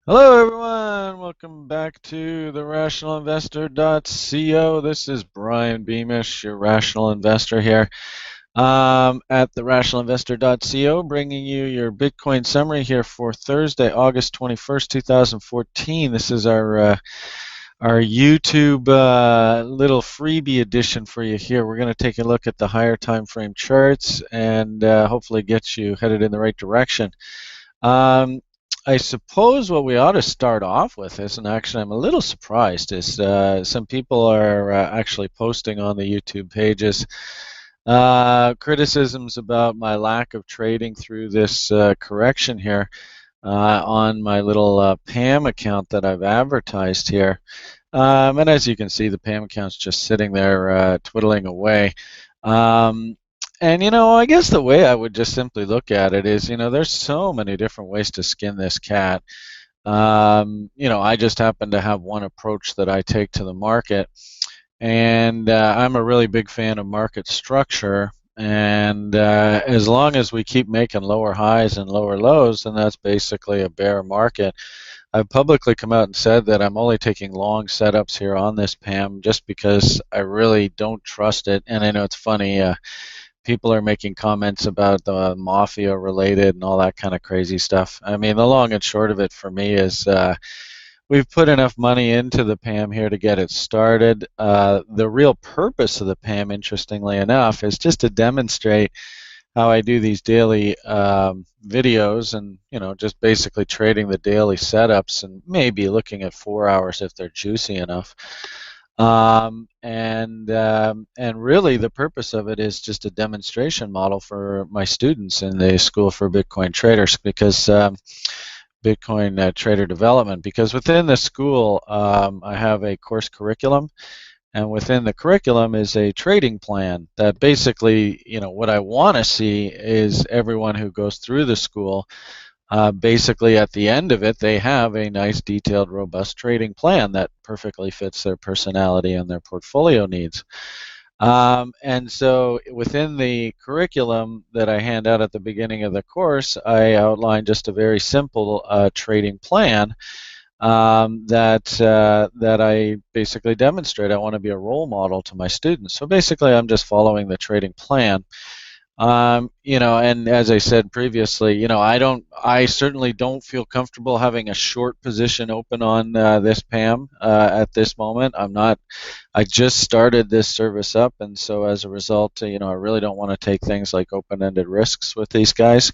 Hello, everyone. Welcome back to the rationalinvestor.co. This is Brian Beamish, your rational investor here at the rationalinvestor.co, bringing you your Bitcoin summary here for Thursday, August 21st, 2014. This is our YouTube little freebie edition for you here. We're going to take a look at the higher time frame charts and hopefully get you headed in the right direction. Um, I suppose what we ought to start off with is, and actually I'm a little surprised, is some people are actually posting on the YouTube pages criticisms about my lack of trading through this correction here on my little PAM account that I've advertised here. And as you can see, the PAM account's just sitting there twiddling away. Um, and I guess the way I would just simply look at it is, there's so many different ways to skin this cat. I just happen to have one approach that I take to the market, and I'm a really big fan of market structure. And as long as we keep making lower highs and lower lows, then that's basically a bear market. I've publicly come out and said that I'm only taking long setups here on this PAM just because I really don't trust it. And I know it's funny, people are making comments about the mafia related and all that kind of crazy stuff. I mean, the long and short of it for me is we've put enough money into the PAM here to get it started. The real purpose of the PAM, interestingly enough, is just to demonstrate how I do these daily videos and, just basically trading the daily setups and maybe looking at 4 hours if they're juicy enough. And really the purpose of it is just a demonstration model for my students in the School for Bitcoin Traders, because Bitcoin trader development, because within the school I have a course curriculum, and within the curriculum is a trading plan that basically, what I want to see is everyone who goes through the school, basically at the end of it, they have a nice, detailed, robust trading plan that perfectly fits their personality and their portfolio needs. And so within the curriculum that I hand out at the beginning of the course, I outline just a very simple trading plan that I basically demonstrate. I want to be a role model to my students. So basically, I'm just following the trading plan. And as I said previously, I certainly don't feel comfortable having a short position open on this PAM at this moment. I just started this service up, and so as a result, I really don't want to take things like open-ended risks with these guys.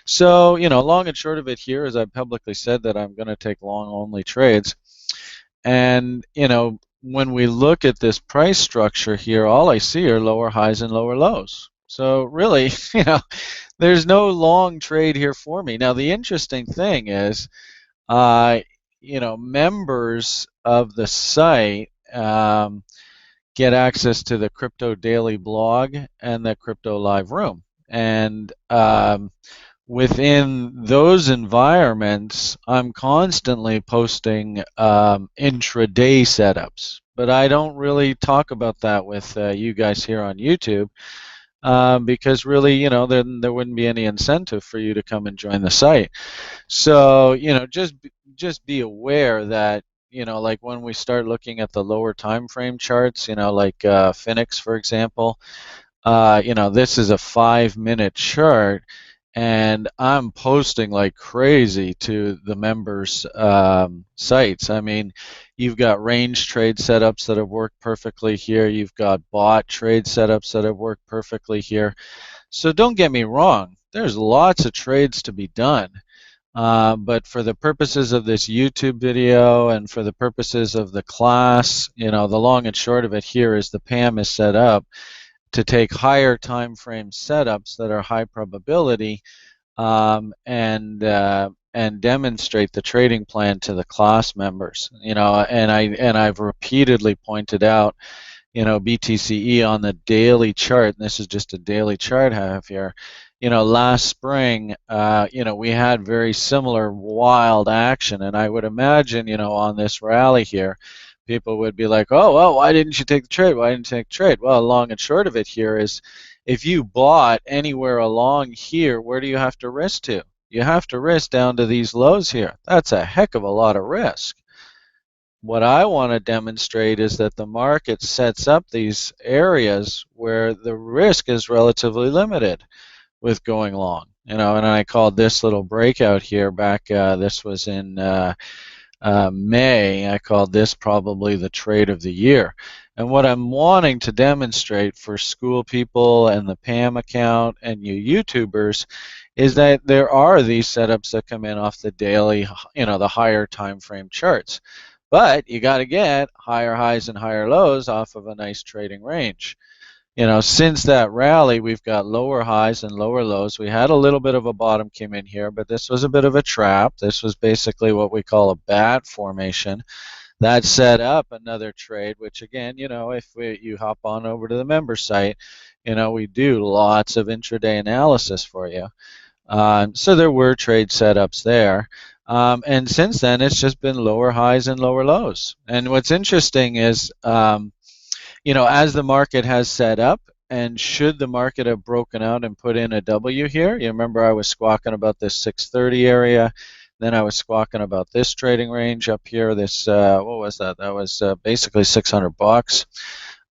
So, long and short of it here is I publicly said that I'm going to take long-only trades. And, when we look at this price structure here, all I see are lower highs and lower lows. So really, there's no long trade here for me. Now, the interesting thing is, members of the site get access to the Crypto Daily blog and the Crypto Live Room. And within those environments, I'm constantly posting intraday setups, but I don't really talk about that with you guys here on YouTube because really, then there wouldn't be any incentive for you to come and join the site. So, just be aware that like when we start looking at the lower time frame charts, like Phoenix, for example, this is a 5-minute chart, and I'm posting like crazy to the members' sites. I mean, you've got range trade setups that have worked perfectly here. You've got bot trade setups that have worked perfectly here. So don't get me wrong, there's lots of trades to be done. But for the purposes of this YouTube video and for the purposes of the class, the long and short of it here is the PAM is set up to take higher time frame setups that are high probability and demonstrate the trading plan to the class members. And I've repeatedly pointed out, BTCE on the daily chart, and this is just a daily chart I have here. Last spring, we had very similar wild action, and I would imagine, on this rally here, people would be like, oh, well, why didn't you take the trade? Why didn't you take the trade? Well, long and short of it here is if you bought anywhere along here, where do you have to risk to? You have to risk down to these lows here. That's a heck of a lot of risk. What I want to demonstrate is that the market sets up these areas where the risk is relatively limited with going long. And I called this little breakout here back, this was in May. I called this probably the trade of the year. And what I'm wanting to demonstrate for school people and the PAM account and you YouTubers is that there are these setups that come in off the daily, the higher time frame charts. But you got to get higher highs and higher lows off of a nice trading range. Since that rally, we've got lower highs and lower lows. We had a little bit of a bottom came in here, but this was a bit of a trap. This was basically what we call a bat formation. That set up another trade, which again, if you hop on over to the member site, we do lots of intraday analysis for you. So there were trade setups there. And since then, it's just been lower highs and lower lows. And what's interesting is, as the market has set up, and should the market have broken out and put in a W here, you remember I was squawking about this 630 area, then I was squawking about this trading range up here, this, what was that? That was basically 600 bucks.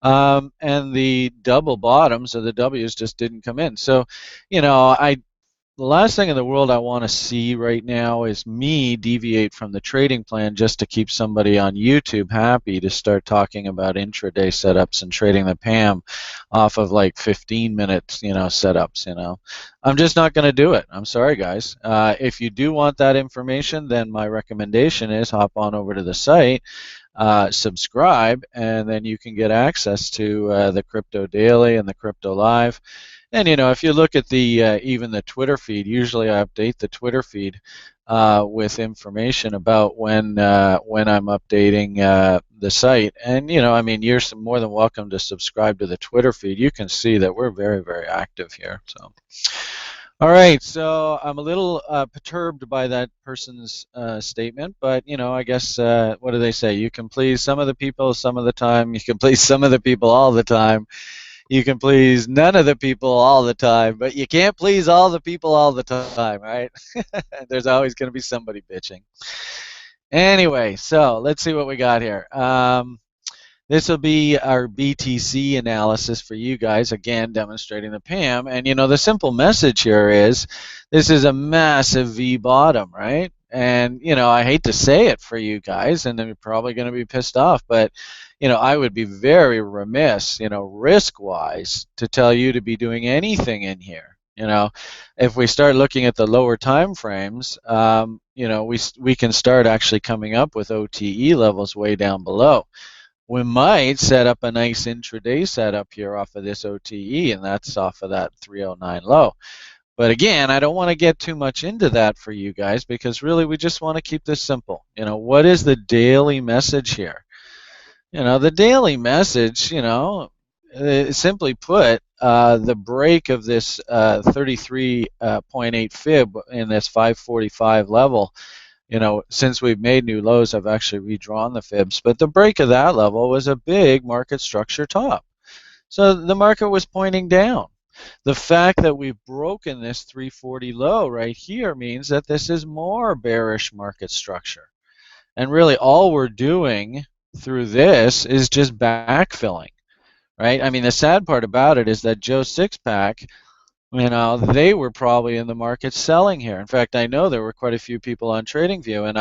And the double bottoms of the W's just didn't come in. So, the last thing in the world I want to see right now is me deviate from the trading plan just to keep somebody on YouTube happy to start talking about intraday setups and trading the PAM off of like 15-minute, setups, I'm just not going to do it. I'm sorry, guys. If you do want that information, then my recommendation is hop on over to the site, subscribe, and then you can get access to the Crypto Daily and the Crypto Live. And if you look at the even the Twitter feed, usually I update the Twitter feed with information about when I'm updating the site. And you're more than welcome to subscribe to the Twitter feed. You can see that we're very, very active here. So, all right. So I'm a little perturbed by that person's statement, but I guess what do they say? You can please some of the people some of the time. You can please some of the people all the time. You can please none of the people all the time, but you can't please all the people all the time, right? There's always going to be somebody bitching. Anyway, so let's see what we got here. This will be our BTC analysis for you guys, again, demonstrating the PAM. And, the simple message here is this is a massive V bottom, right? And, I hate to say it for you guys, and you're probably going to be pissed off, but, I would be very remiss, risk-wise, to tell you to be doing anything in here. If we start looking at the lower time frames, we can start actually coming up with OTE levels way down below. We might set up a nice intraday setup here off of this OTE, and that's off of that 309 low. But again, I don't want to get too much into that for you guys because really we just want to keep this simple. What is the daily message here? The daily message, simply put, the break of this 33.8 fib in this 545 level, since we've made new lows, I've actually redrawn the fibs, but the break of that level was a big market structure top. So the market was pointing down. The fact that we've broken this 340 low right here means that this is more bearish market structure. And really all we're doing through this is just backfilling, right? I mean, the sad part about it is that Joe Sixpack, they were probably in the market selling here. In fact, I know there were quite a few people on TradingView, and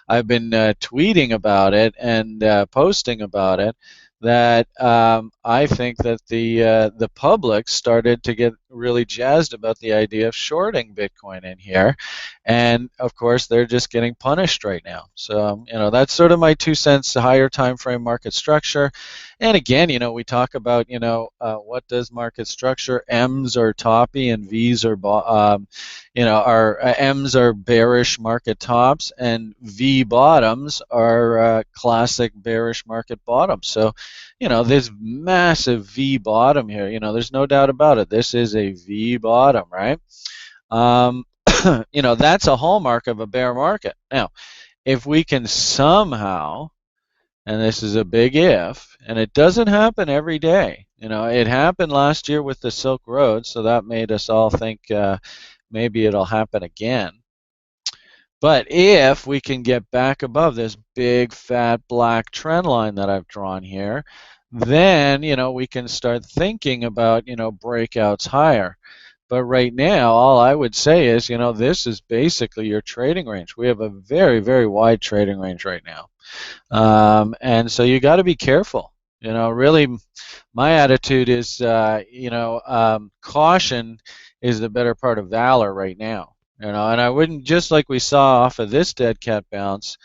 I've been tweeting about it and posting about it, that I think that the public started to get really jazzed about the idea of shorting Bitcoin in here, and of course they're just getting punished right now. So that's sort of my 2 cents. Higher time frame market structure, and again, we talk about what does market structure? M's are toppy and V's are our M's are bearish market tops and V bottoms are classic bearish market bottoms. So this massive V bottom here, there's no doubt about it. This is a V bottom, right? That's a hallmark of a bear market. Now, if we can somehow, and this is a big if, and it doesn't happen every day. It happened last year with the Silk Road, so that made us all think maybe it'll happen again. But if we can get back above this big fat black trend line that I've drawn here, then we can start thinking about breakouts higher. But right now, all I would say is this is basically your trading range. We have a very, very wide trading range right now, and so you got to be careful. Really, my attitude is caution is the better part of valor right now. And I wouldn't, just like we saw off of this dead cat bounce,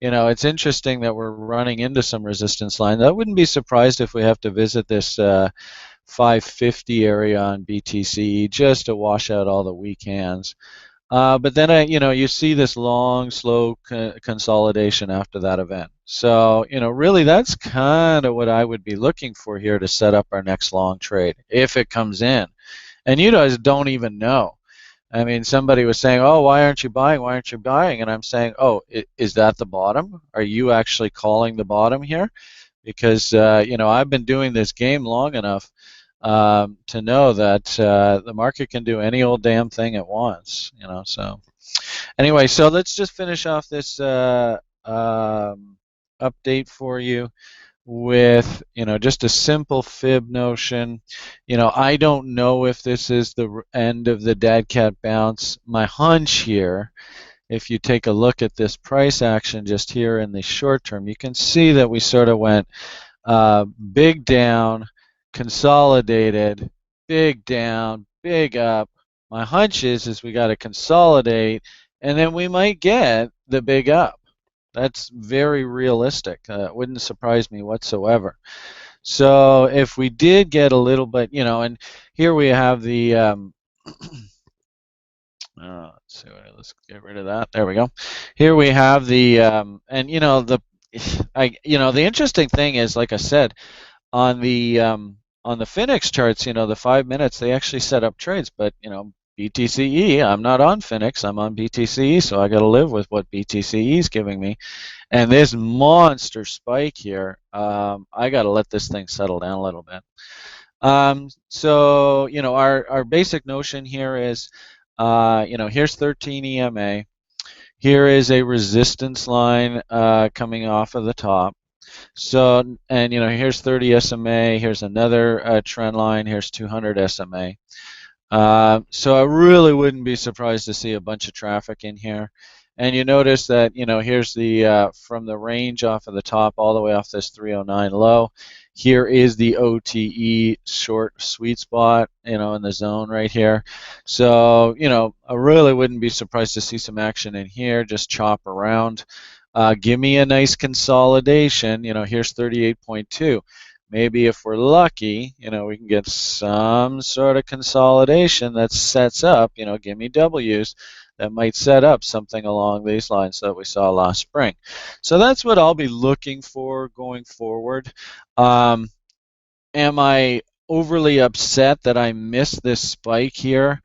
it's interesting that we're running into some resistance line. I wouldn't be surprised if we have to visit this 550 area on BTC just to wash out all the weak hands. But then, you see this long, slow consolidation after that event. So, really that's kind of what I would be looking for here to set up our next long trade, if it comes in. And you guys don't even know. I mean, somebody was saying, oh, why aren't you buying? Why aren't you buying? And I'm saying, oh, is that the bottom? Are you actually calling the bottom here? Because, I've been doing this game long enough to know that the market can do any old damn thing it wants, So anyway, so let's just finish off this update for you with just a simple fib notion. I don't know if this is the end of the dead cat bounce. My hunch here, if you take a look at this price action just here in the short term, you can see that we sort of went big down, consolidated, big down, big up. My hunch is we got to consolidate, and then we might get the big up. That's very realistic. It wouldn't surprise me whatsoever. So if we did get a little bit, and here we have the, let's get rid of that. There we go. Here we have the, and the interesting thing is, like I said, on the Finex charts, the 5 minutes, they actually set up trades, but BTCE, I'm not on Finex, I'm on BTCE, so I got to live with what BTCE is giving me. And this monster spike here, I got to let this thing settle down a little bit. So, our basic notion here is, here's 13 EMA. Here is a resistance line coming off of the top. So, and here's 30 SMA, here's another trend line, here's 200 SMA. So I really wouldn't be surprised to see a bunch of traffic in here. And you notice that, here's the, from the range off of the top all the way off this 309 low. Here is the OTE short sweet spot, in the zone right here. So, I really wouldn't be surprised to see some action in here, just chop around. Give me a nice consolidation. Here's 38.2. Maybe if we're lucky, we can get some sort of consolidation that sets up, give me W's that might set up something along these lines that we saw last spring. So that's what I'll be looking for going forward. Am I overly upset that I missed this spike here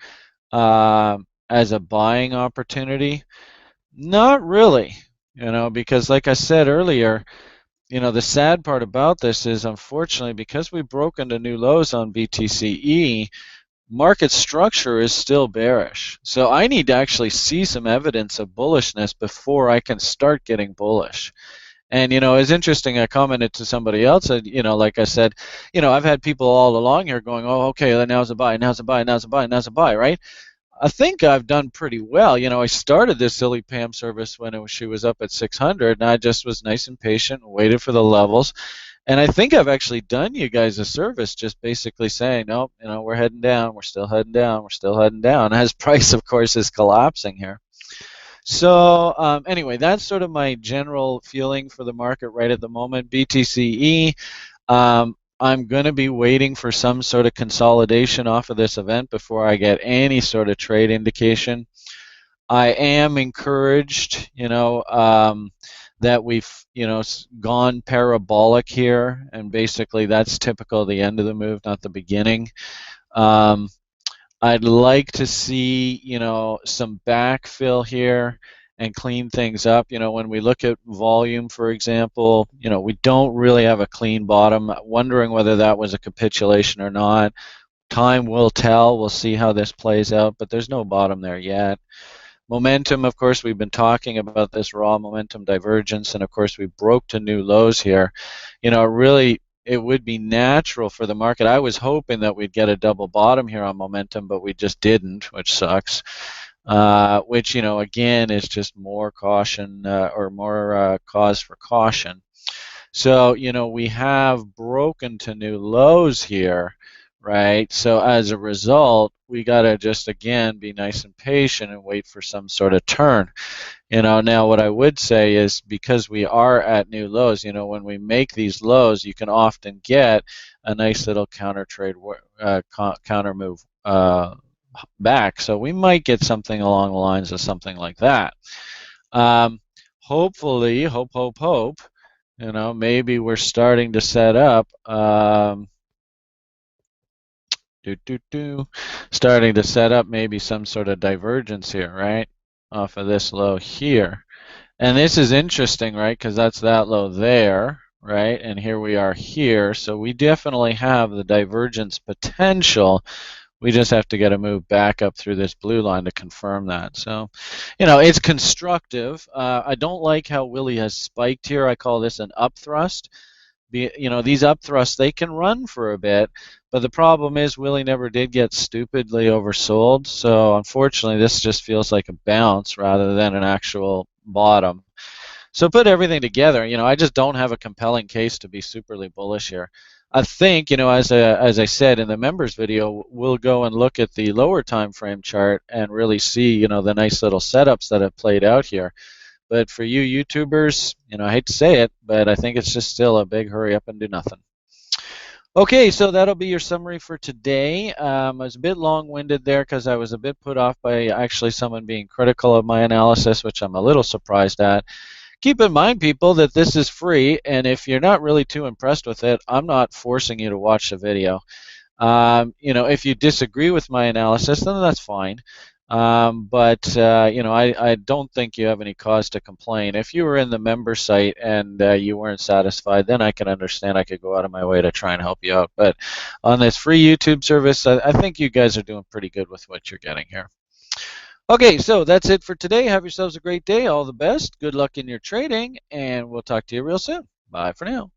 as a buying opportunity? Not really, because like I said earlier, the sad part about this is, unfortunately, because we broke into new lows on BTCE, market structure is still bearish. So I need to actually see some evidence of bullishness before I can start getting bullish. And, it's interesting, I commented to somebody else, like I said, I've had people all along here going, oh, okay, now's a buy, now's a buy, now's a buy, now's a buy, right? I think I've done pretty well. I started this silly Pam service when she was up at 600, and I just was nice and patient and waited for the levels. And I think I've actually done you guys a service just basically saying, nope, we're heading down, we're still heading down, we're still heading down, as price, of course, is collapsing here. So anyway, that's sort of my general feeling for the market right at the moment. BTCE, I'm going to be waiting for some sort of consolidation off of this event before I get any sort of trade indication. I am encouraged, that we've, gone parabolic here, and basically that's typical of the end of the move, not the beginning. I'd like to see, some backfill here and clean things up. When we look at volume, for example, we don't really have a clean bottom. Wondering whether that was a capitulation or not. time will tell. We'll see how this plays out, but there's no bottom there yet. Momentum, of course, we've been talking about this raw momentum divergence, and of course we broke to new lows here. Really, it would be natural for the market. I was hoping that we'd get a double bottom here on momentum, but we just didn't, which sucks. Which, again, is just more caution or more cause for caution. So, we have broken to new lows here, right? So as a result, we got to just, again, be nice and patient and wait for some sort of turn. Now what I would say is, because we are at new lows, when we make these lows, you can often get a nice little counter trade, counter move back. So we might get something along the lines of something like that. Hopefully, hope, maybe we're starting to set up, starting to set up maybe some sort of divergence here, right, off of this low here. And this is interesting, right, because that's that low there, right, and here we are here. So we definitely have the divergence potential. We just have to get a move back up through this blue line to confirm that. So, it's constructive. I don't like how Willie has spiked here. I call this an up thrust. These up thrusts, they can run for a bit, but the problem is Willie never did get stupidly oversold. So unfortunately, this just feels like a bounce rather than an actual bottom. So put everything together, I just don't have a compelling case to be superly bullish here. I think, as I said in the members video, we'll go and look at the lower time frame chart and really see, the nice little setups that have played out here. But for you YouTubers, I hate to say it, but I think it's just still a big hurry up and do nothing. Okay, so that'll be your summary for today. I was a bit long-winded there because I was a bit put off by actually someone being critical of my analysis, which I'm a little surprised at. Keep in mind, people, that this is free, and if you're not really too impressed with it, I'm not forcing you to watch the video. If you disagree with my analysis, then that's fine. But I don't think you have any cause to complain. If you were in the member site and you weren't satisfied, then I can understand. I could go out of my way to try and help you out. But on this free YouTube service, I think you guys are doing pretty good with what you're getting here. Okay, so that's it for today. Have yourselves a great day. All the best. Good luck in your trading, and we'll talk to you real soon. Bye for now.